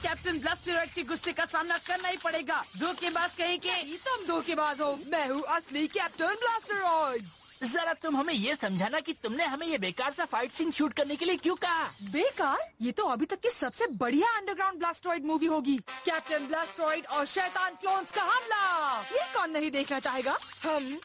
Captain Blasteroid के गुस्से का सामना करना ही पड़ेगा। धोखेबाज कहीं के। तुम धोखेबाज हो, मैं हूँ असली कैप्टन ब्लास्टरॉइड। जरा तुम हमें ये समझाना कि तुमने हमें ये बेकार सा फाइट सीन शूट करने के लिए क्यों कहा? बेकार? ये तो अभी तक की सबसे बढ़िया अंडरग्राउंड ब्लास्टरॉइड मूवी होगी। कैप्टन ब्लास्टरॉइड और शैतान क्लोन्स का हमला, ये कौन नहीं देखना चाहेगा? हम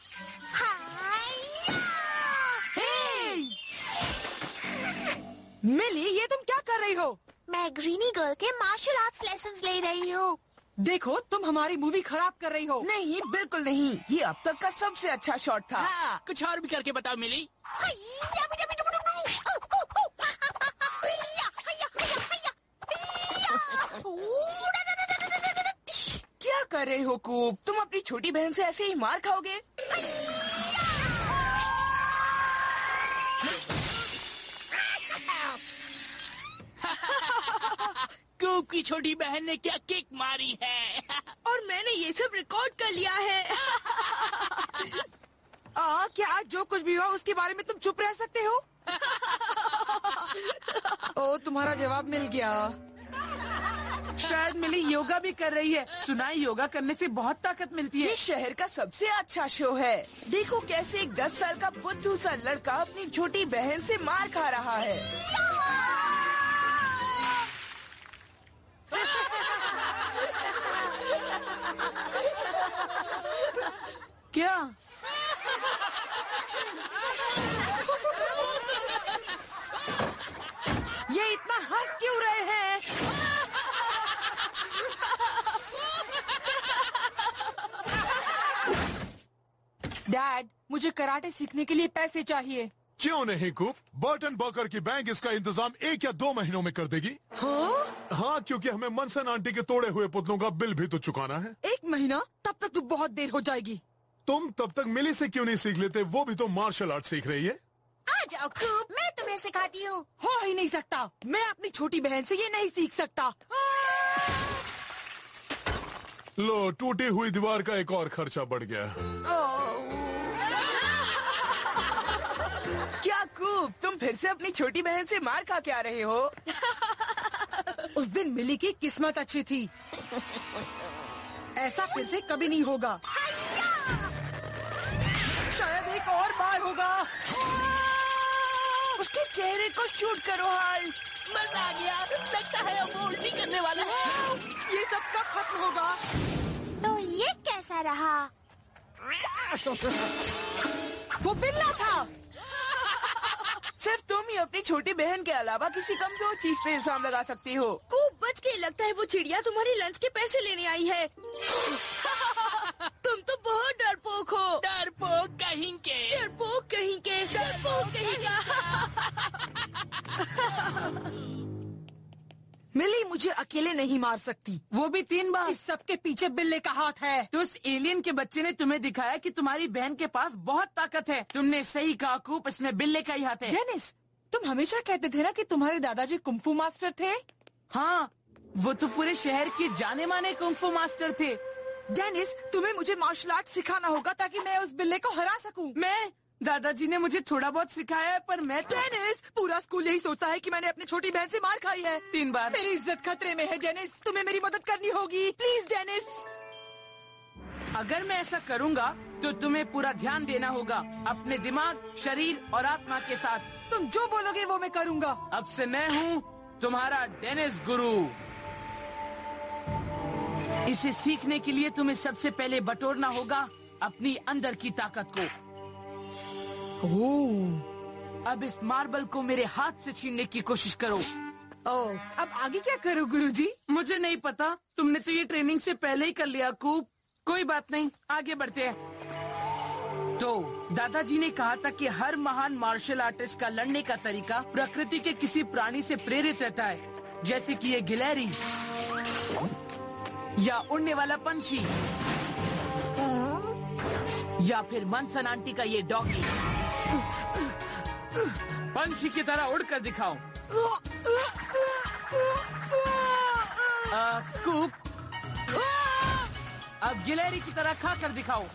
मिली, ये तुम क्या कर रही हो? मैं ग्रीनी गर्ल के मार्शल आर्ट्स लेसन्स ले रही हूँ। देखो, तुम हमारी मूवी खराब कर रही हो। नहीं, बिल्कुल नहीं। ये अब तक का सबसे अच्छा शॉट था। हाँ, कुछ और भी करके बताओ मिली। क्या कर रहे हो कूप? तुम अपनी छोटी बहन से ऐसे ही मार खाओगे? कूप की छोटी बहन ने क्या किक मारी है। और मैंने ये सब रिकॉर्ड कर लिया है। क्या जो कुछ भी हो उसके बारे में तुम चुप रह सकते हो? ओ, तुम्हारा जवाब मिल गया। शायद मिली योगा भी कर रही है। सुना है योगा करने से बहुत ताकत मिलती है। ये शहर का सबसे अच्छा शो है। देखो कैसे एक 10 साल का बुद्धू सा लड़का अपनी छोटी बहन से मार खा रहा है। क्या? ये इतना हंस क्यों रहे हैं? डैड, मुझे कराटे सीखने के लिए पैसे चाहिए। क्यों नहीं कूप? बर्टन बकर की बैंक इसका इंतजाम 1 या 2 महीनों में कर देगी। हाँ, क्योंकि हमें मनसन आंटी के तोड़े हुए पुतलों का बिल भी तो चुकाना है। 1 महीना? तब तक तो बहुत देर हो जाएगी। तुम तब तक मिली से क्यों नहीं सीख लेते? वो भी तो मार्शल आर्ट सीख रही है। आ जाओ कूप, मैं तुम्हें सिखाती हूँ। हो ही नहीं सकता। मैं अपनी छोटी बहन से ये नहीं सीख सकता। लो, टूटी हुई दीवार का एक और खर्चा बढ़ गया। क्या कूप, तुम फिर से अपनी छोटी बहन से मार खा के आ रहे हो? उस दिन मिली की किस्मत अच्छी थी। ऐसा फिर से कभी नहीं होगा। शायद एक और बार होगा। उसके चेहरे को शूट करो हाल। मजा आ गया। लगता है अब वो उल्टी करने वाला है। ये सब कब खत्म होगा? तो ये कैसा रहा? वो बिल्ला था। सिर्फ तुम ही अपनी छोटी बहन के अलावा किसी कमजोर चीज पे इल्जाम लगा सकती हो। कूप बच के, लगता है वो चिड़िया तुम्हारी लंच के पैसे लेने आई है। तुम तो बहुत डरपोक हो। डरपोक कहीं के। डरपोक कहीं के। डरपोक कहीं का। मिली मुझे अकेले नहीं मार सकती। वो भी 3 बार। इस सब के पीछे बिल्ले का हाथ है। तो उस एलियन के बच्चे ने तुम्हें दिखाया कि तुम्हारी बहन के पास बहुत ताकत है। तुमने सही कहा कूप, इसमें बिल्ले का ही हाथ है। डेनिस, तुम हमेशा कहते थे ना कि तुम्हारे दादाजी कुंफू मास्टर थे। हाँ, वो तो पूरे शहर के जाने माने कुंफू मास्टर थे। डेनिस, तुम्हें मुझे मार्शल आर्ट सिखाना होगा ताकि मैं उस बिल्ले को हरा सकूं। मैं? दादाजी ने मुझे थोड़ा बहुत सिखाया है, पर मैं तो... डेनिस, पूरा स्कूल यही सोचता है कि मैंने अपनी छोटी बहन से मार खाई है 3 बार। मेरी इज्जत खतरे में है डेनिस, तुम्हें मेरी मदद करनी होगी। Please Dennis. अगर मैं ऐसा करूँगा तो तुम्हें पूरा ध्यान देना होगा अपने दिमाग, शरीर और आत्मा के साथ। तुम जो बोलोगे वो मैं करूँगा। अब से मैं हूँ तुम्हारा डेनिस गुरु। इसे सीखने के लिए तुम्हें सबसे पहले बटोरना होगा अपनी अंदर की ताकत को। अब इस मार्बल को मेरे हाथ से छीनने की कोशिश करो। अब आगे क्या करूँ गुरुजी? मुझे नहीं पता, तुमने तो ये ट्रेनिंग से पहले ही कर लिया कूप। कोई बात नहीं, आगे बढ़ते हैं। तो दादाजी ने कहा था कि हर महान मार्शल आर्टिस्ट का लड़ने का तरीका प्रकृति के किसी प्राणी से प्रेरित रहता है, जैसे कि ये गिलहरी या उड़ने वाला पंछी या फिर मनसन आंटी का ये डॉगी। पंछी की तरह उड़कर दिखाओ। कूप, अब गिलहरी की तरह खाकर दिखाओ।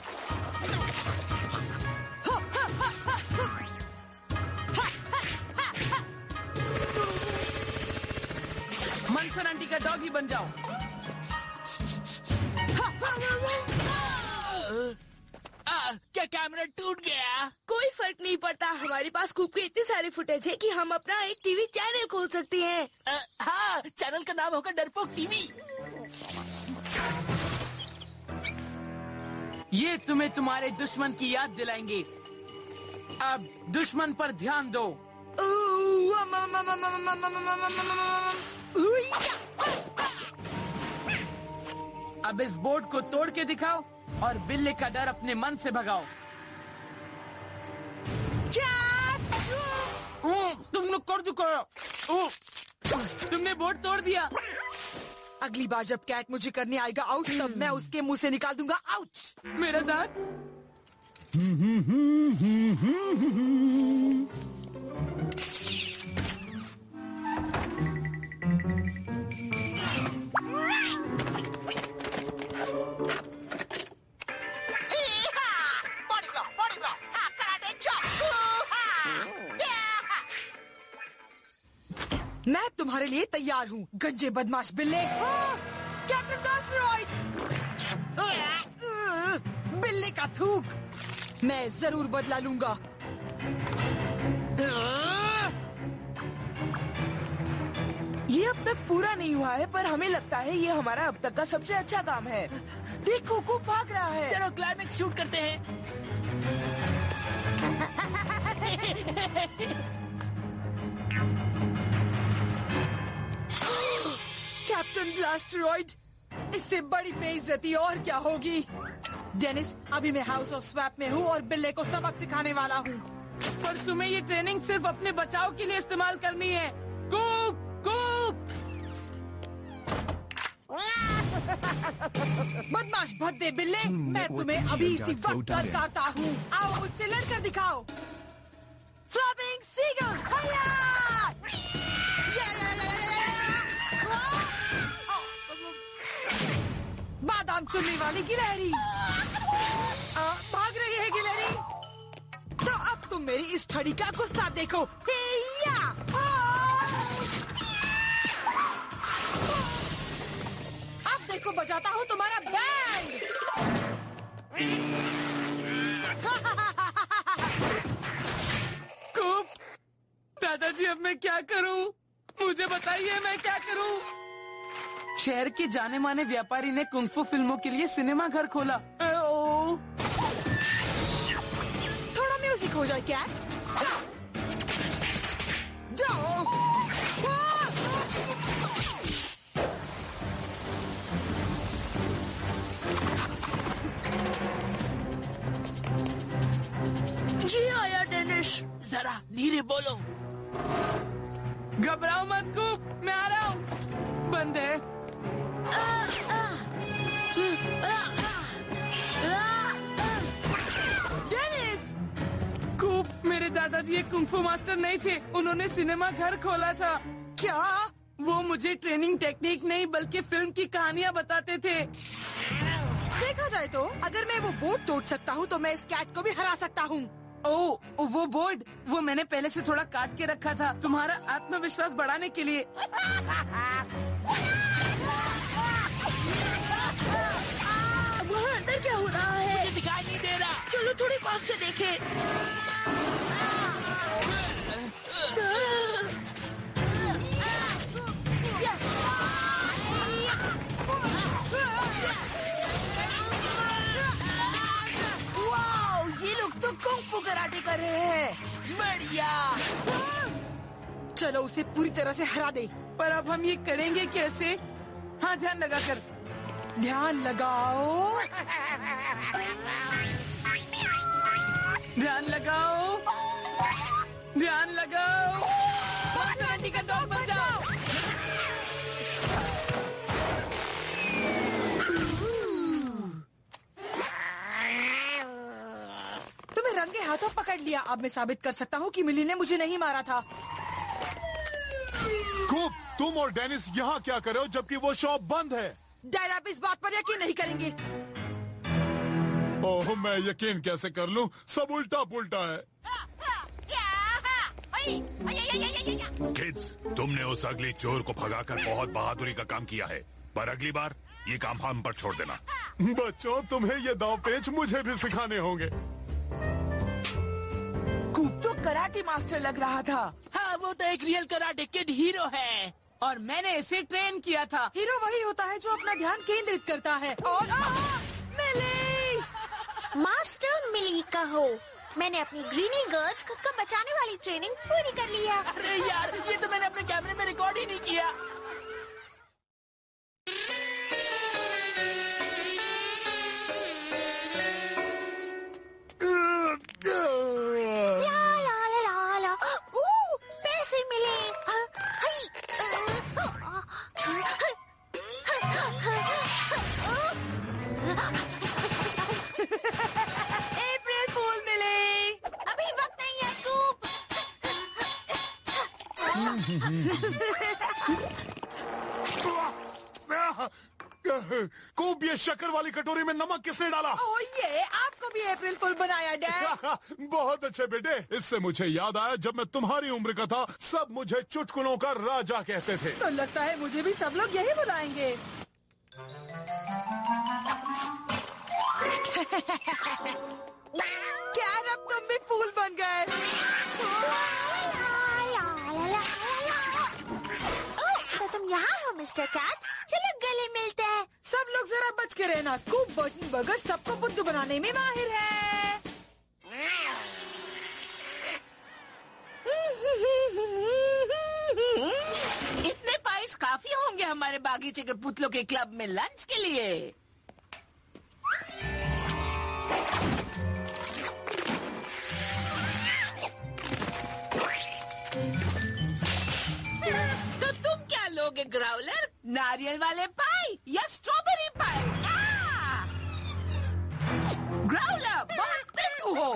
मॉन्सन आंटी का डॉग ही बन जाओ। क्या कैमरा टूट गया? कोई फर्क नहीं पड़ता, हमारे पास कूप के इतने सारे फुटेज है कि हम अपना एक टीवी चैनल खोल सकते हैं। हाँ, चैनल का नाम होगा डरपोक टीवी। ये तुम्हें तुम्हारे दुश्मन की याद दिलाएंगे। अब दुश्मन पर ध्यान दो। अब इस बोर्ड को तोड़ के दिखाओ और बिल्ली का डर अपने मन से भगाओ। तुम लोग कर दिखाओ। तुमने बोर्ड तोड़ दिया। अगली बार जब कैट मुझे करने आएगा आउट, तब मैं उसके मुंह से निकाल दूंगा आउच। मेरा दांत। मैं तुम्हारे लिए तैयार हूँ, गंजे बदमाश बिल्ले। Captain Blasteroid! बिल्ले का थूक, मैं जरूर बदला लूंगा। ये अब तक पूरा नहीं हुआ है, पर हमें लगता है ये हमारा अब तक का सबसे अच्छा काम है। देखो को भाग रहा है। चलो क्लाइमेक्स शूट करते हैं। कैप्टन ब्लास्टरॉइड, इससे बड़ी बेइज्जती और क्या होगी? डेनिस, अभी मैं हाउस ऑफ स्वैप में हूँ और बिल्ले को सबक सिखाने वाला हूँ। पर तुम्हें ये ट्रेनिंग सिर्फ अपने बचाव के लिए इस्तेमाल करनी है। कूप कूप। बदमाश भद्दे बिल्ले, मैं तुम्हें अभी इसी वक्त करता हूँ। आओ मुझसे लड़कर दिखाओ। फ्लॉपिंग सीगल, बादाम चुनने वाली गिलहरी। भाग रही है गिलहरी। तो अब तुम मेरी इस छड़ी का गुस्सा देखो। अब देखो बजाता हूँ तुम्हारा बैंड। कूप, दादाजी अब मैं क्या करूँ? मुझे बताइए मैं क्या करूँ? शहर के जाने माने व्यापारी ने कुंफू फिल्मों के लिए सिनेमा घर खोला। थोड़ा म्यूजिक हो जाए कैट। जाओ। जी आया डेनिस। जरा धीरे बोलो। घबराओ मत कूप, मैं आ रहा हूँ। बंद है। डेनिस! कूप, मेरे दादाजी एक कुंफू मास्टर नहीं थे, उन्होंने सिनेमा घर खोला था। क्या? वो मुझे ट्रेनिंग टेक्निक नहीं बल्कि फिल्म की कहानियाँ बताते थे। देखा जाए तो अगर मैं वो बोर्ड तोड़ सकता हूँ तो मैं इस कैट को भी हरा सकता हूँ। ओह, वो बोर्ड, वो मैंने पहले से थोड़ा काट के रखा था तुम्हारा आत्मविश्वास बढ़ाने के लिए। वहाँ अंदर क्या हो रहा है? मुझे दिखाई नहीं दे रहा। चलो थोड़ी पास से देखें। वाओ, ये लोग तो कुंफू कराटे कर रहे हैं। बढ़िया। चलो उसे पूरी तरह से हरा दे। पर अब हम ये करेंगे कैसे? हाँ, ध्यान लगा कर। ध्यान लगाओ। ध्यान लगाओ। ध्यान लगाओ। मॉन्सन आंटी का डॉग बन जाओ। तुम्हें रंगे हाथों पकड़ लिया। अब मैं साबित कर सकता हूँ कि मिली ने मुझे नहीं मारा था। कूप, तुम और डेनिस यहाँ क्या कर रहे हो जबकि वो शॉप बंद है? डैड, आप इस बात पर यकीन नहीं करेंगे। ओह, मैं यकीन कैसे कर लूं? सब उल्टा पुल्टा है। किड्स, तुमने उस अगली चोर को भगाकर बहुत बहादुरी का काम किया है, पर अगली बार ये काम हम पर छोड़ देना। बच्चों, तुम्हें ये दाव पेच मुझे भी सिखाने होंगे। कूप तो कराटे मास्टर लग रहा था। हाँ, वो तो एक रियल कराटे किड हीरो है। और मैंने इसे ट्रेन किया था। हीरो वही होता है जो अपना ध्यान केंद्रित करता है। और मिली! मास्टर मिली कहो। मैंने अपनी ग्रीनी गर्ल्स खुद को बचाने वाली ट्रेनिंग पूरी कर ली है। अरे यार, ये तो मैंने अपने कैमरे में रिकॉर्ड ही नहीं किया। पैसे मिले। अप्रैल फूल मिले। अभी वक्त नहीं है कूप। कूप, ये शक्कर वाली कटोरी में नमक किसने डाला? ओह ये आपको भी अप्रैल फूल बनाया डैड। बहुत अच्छे बेटे। इससे मुझे याद आया, जब मैं तुम्हारी उम्र का था सब मुझे चुटकुलों का राजा कहते थे। तो लगता है मुझे भी सब लोग यही बुलाएंगे। क्या अब तुम भी फूल बन गए? तो तुम यहाँ हो मिस्टर कैट, चलो गले मिलते हैं। सब लोग जरा बच के रहना। कूप बटन बर्गर सबको बुद्धू बनाने में माहिर है। इतने पाइस काफी होंगे हमारे बागीचे के पुतलों के क्लब में लंच के लिए। तो तुम क्या लोगे ग्राउलर? नारियल वाले पाई या स्ट्रॉबेरी पाई? ग्राउलर, बहुत पिट्ठू हो।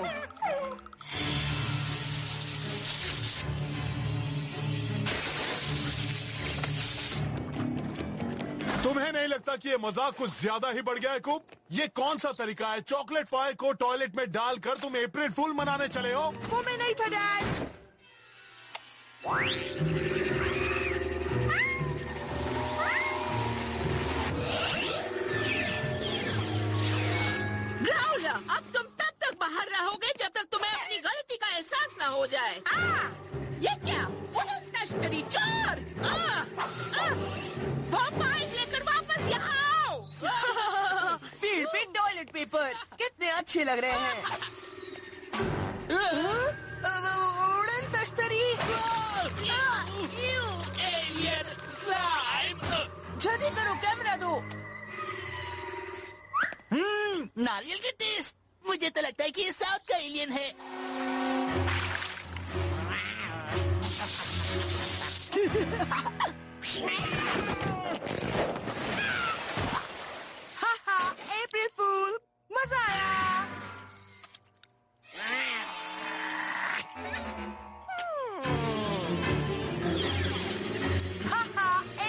तुम्हें नहीं लगता कि ये मजाक कुछ ज्यादा ही बढ़ गया है कूप? ये कौन सा तरीका है? चॉकलेट पाई को टॉयलेट में डालकर तुम अप्रैल फूल मनाने चले हो? वो मैं नहीं था डैड। ग्राउलर, अब तुम तब तक बाहर रहोगे जब तक तुम्हें अपनी गलती का एहसास न हो जाए। ये क्या? वुडन तश्तरी चोर! वो पाइप लेकर वापस यहाँ आओ। पीठ पे टॉयलेट पेपर कितने अच्छे लग रहे हैं। उड़न तश्तरी। एलियन साइब! जल्दी करो, कैमरा दो। नारियल के टेस्ट। मुझे तो लगता है कि ये साउथ का एलियन है। अप्रैल फूल, मजा आया।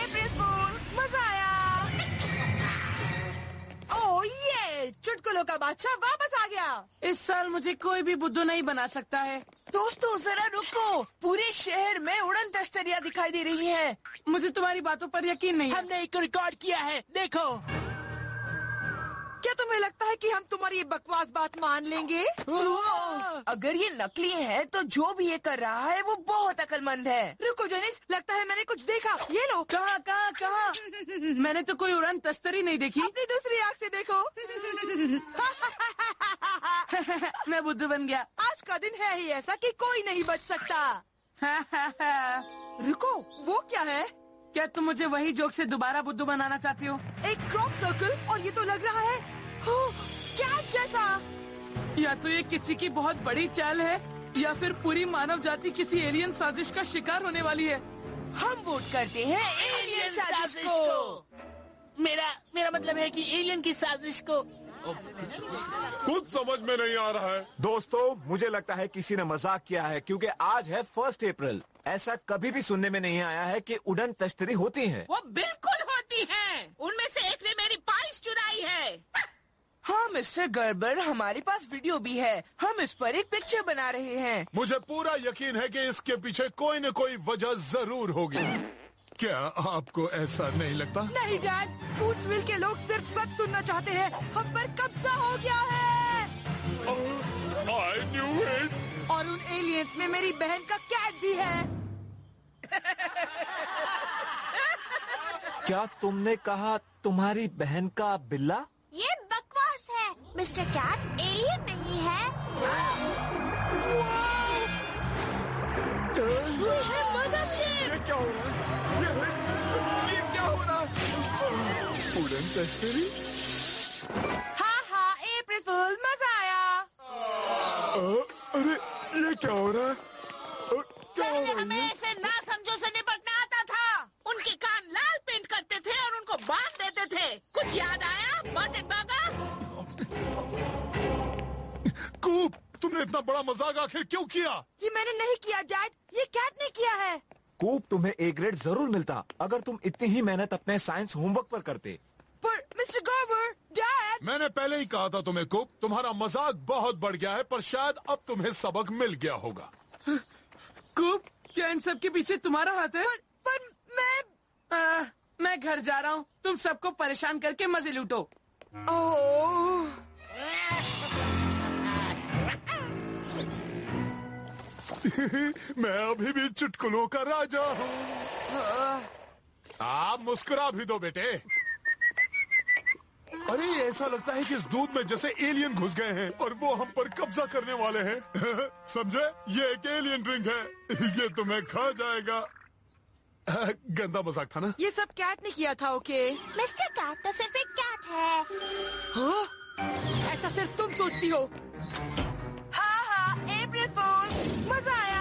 अप्रैल फूल, मजा आया। ओह ये चुटकुलों का बादशाह वापस आ गया। इस साल मुझे कोई भी बुद्धू नहीं बना सकता है। दोस्तों जरा रुको, पूरे शहर में उड़न तश्तरियां दिखाई दे रही हैं। मुझे तुम्हारी बातों पर यकीन नहीं है। हमने एक रिकॉर्ड किया है, देखो। क्या तुम्हें लगता है कि हम तुम्हारी ये बकवास बात मान लेंगे? अगर ये नकली है तो जो भी ये कर रहा है वो बहुत अक्लमंद है। रुको जेनिस, लगता है मैंने कुछ देखा। ये लो। कहाँ कहाँ कहाँ? मैंने तो कोई उड़न तश्तरी नहीं देखी। अपनी दूसरी आँख से देखो। मैं बुद्धू बन गया। आज का दिन है ही ऐसा कि कोई नहीं बच सकता। रुको, वो क्या है? क्या तुम मुझे वही जोक से दोबारा बुद्धू बनाना चाहती हो? एक क्रॉप सर्कल, और ये तो लग रहा है कैट जैसा। या तो ये किसी की बहुत बड़ी चाल है या फिर पूरी मानव जाति किसी एलियन साजिश का शिकार होने वाली है। हम वोट करते हैं एलियन साजिश को। मेरा मतलब है कि एलियन की साजिश को। कुछ समझ में नहीं आ रहा है। दोस्तों, मुझे लगता है किसी ने मजाक किया है, क्योंकि आज है 1 अप्रैल। ऐसा कभी भी सुनने में नहीं आया है कि उड़न तश्तरी होती है। वो बिल्कुल होती है। उनमें से एक ने मेरी पाइस चुराई है। हाँ मिस्टर गर्बर, हमारे पास वीडियो भी है। हम इस पर एक पिक्चर बना रहे हैं। मुझे पूरा यकीन है कि इसके पीछे कोई न कोई वजह जरूर होगी। क्या आपको ऐसा नहीं लगता? नहीं डैड, बूट्सविल के लोग सिर्फ सच सुनना चाहते हैं। हम पर कब्जा हो गया है। I knew it. और उन एलियंस में मेरी बहन का कैट भी है। क्या तुमने कहा तुम्हारी बहन का बिल्ला? ये बकवास है। मिस्टर कैट एलियन नहीं है। ये है मदरशिप। ये क्या हो रहा है? ये क्या हो रहा है? उड़न तस्तरी? हाँ, अप्रैल फूल, मजा आया। अरे ये क्या हो रहा है? क्या हो पहले रहा है? हमें ऐसे ना समझो से निपटना आता था। उनके कान लाल पेंट करते थे और उनको बांध देते थे। कुछ याद आया? बर्टेन बर्गर? कूप, तुमने इतना बड़ा मजाक आखिर क्यों किया? ये मैंने नहीं किया डैड, ये कैट ने किया है। कूप, तुम्हें ए ग्रेड जरूर मिलता अगर तुम इतनी ही मेहनत अपने साइंस होमवर्क पर करते। पर मिस्टर गर्बर, डैड। मैंने पहले ही कहा था तुम्हें कूप, तुम्हारा मजाक बहुत बढ़ गया है, पर शायद अब तुम्हें सबक मिल गया होगा। कूप, क्या इन सब के पीछे तुम्हारा हाथ है? पर मैं घर जा रहा हूँ। तुम सबको परेशान करके मजे लूटो। ओह, मैं अभी भी चुटकुलों का राजा हूँ। आप मुस्कुरा भी दो बेटे। अरे ऐसा लगता है कि इस दूध में जैसे एलियन घुस गए हैं और वो हम पर कब्जा करने वाले हैं। समझे? ये एक एलियन ड्रिंक है। ये तुम्हें खा जाएगा। गंदा मजाक था ना? ये सब कैट ने किया था। ओके, मिस्टर कैट तो सिर्फ एक कैट है। हाँ? ऐसा सिर्फ तुम सोचती हो। हाँ, अप्रैल फूल, मजा आया।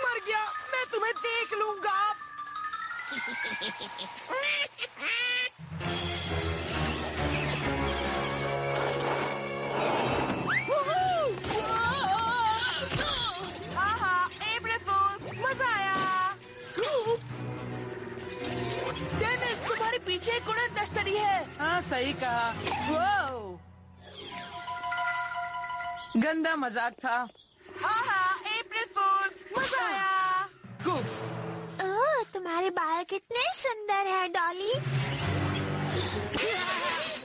मर गया, मैं तुम्हें देख लूंगा। हाँ, अप्रैल फूल, मजा आया। डेनिस, तुम्हारे पीछे एक उड़न तश्तरी है। हाँ, सही कहा। वो गंदा मजाक था। हाँ, अप्रैल फूल, मजा आया। कूप, ओह, तुम्हारे बाल कितने सुंदर हैं, डॉली।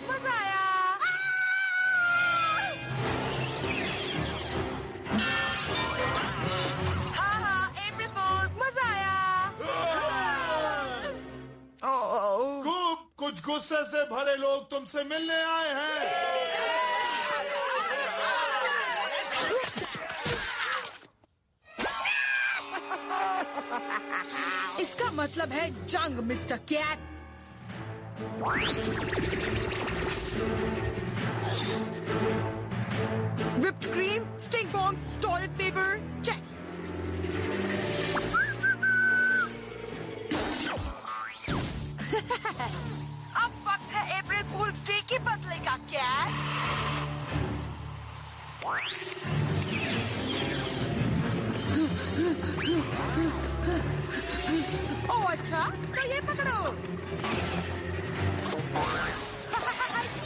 मजा आया। हाँ, अप्रैल फूल, मजा आया। ओह, कूप, कुछ गुस्से से भरे लोग तुमसे मिलने आए हैं। इसका मतलब है जंग, mister Cat. Whipped cream, stink bombs, toilet paper, check. अब वक्त है अप्रैल फूल्स डे की बदले का, कैट। ओह अच्छा, तो ये पकड़ो।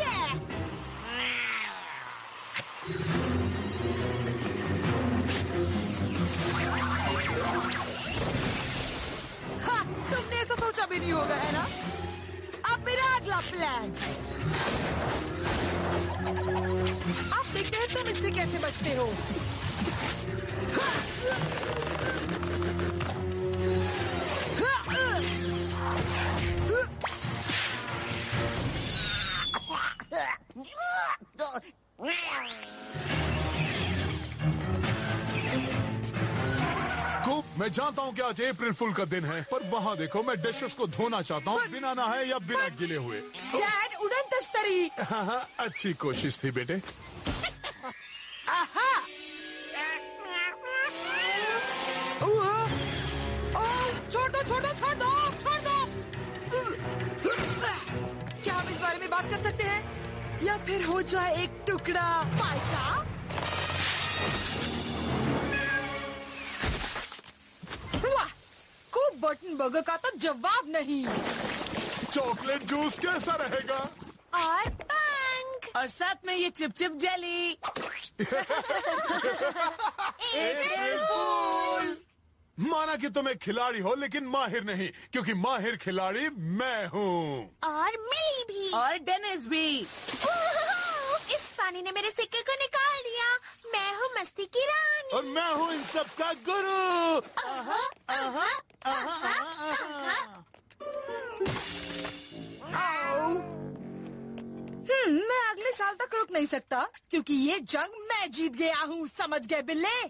Yeah! हाँ, तुमने ऐसा सोचा भी नहीं होगा, है ना? अब मेरा अगला प्लान। अब देखते हैं तुम इससे कैसे बचते हो। मैं जानता हूँ कि आज अप्रैल फुल का दिन है, पर वहाँ देखो मैं डिशेस को धोना चाहता हूँ, बिना नहाए या बिना गिले हुए। डैड, उड़न तश्तरी। हाँ, अच्छी कोशिश थी बेटे। आहा! छोड़ दो, छोड़ दो, छोड़ दो, छोड़ दो। क्या हम इस बारे में बात कर सकते हैं? या फिर हो जाए एक टुकड़ा पाई का? वाह! खूब बटन बर्गर का तो जवाब नहीं। चॉकलेट जूस कैसा रहेगा? और पंख। और साथ में ये चिपचिप जेली। माना कि तुम एक खिलाड़ी हो लेकिन माहिर नहीं, क्योंकि माहिर खिलाड़ी मैं हूँ। और मिली भी। और डेनिस भी। इस पानी ने मेरे सिक्के को निकाल दिया। मैं हूँ मस्ती की रानी। और मैं हूँ इन सब का गुरु। मैं अगले साल तक रुक नहीं सकता, क्योंकि ये जंग मैं जीत गया हूँ। समझ गए बिल्ले?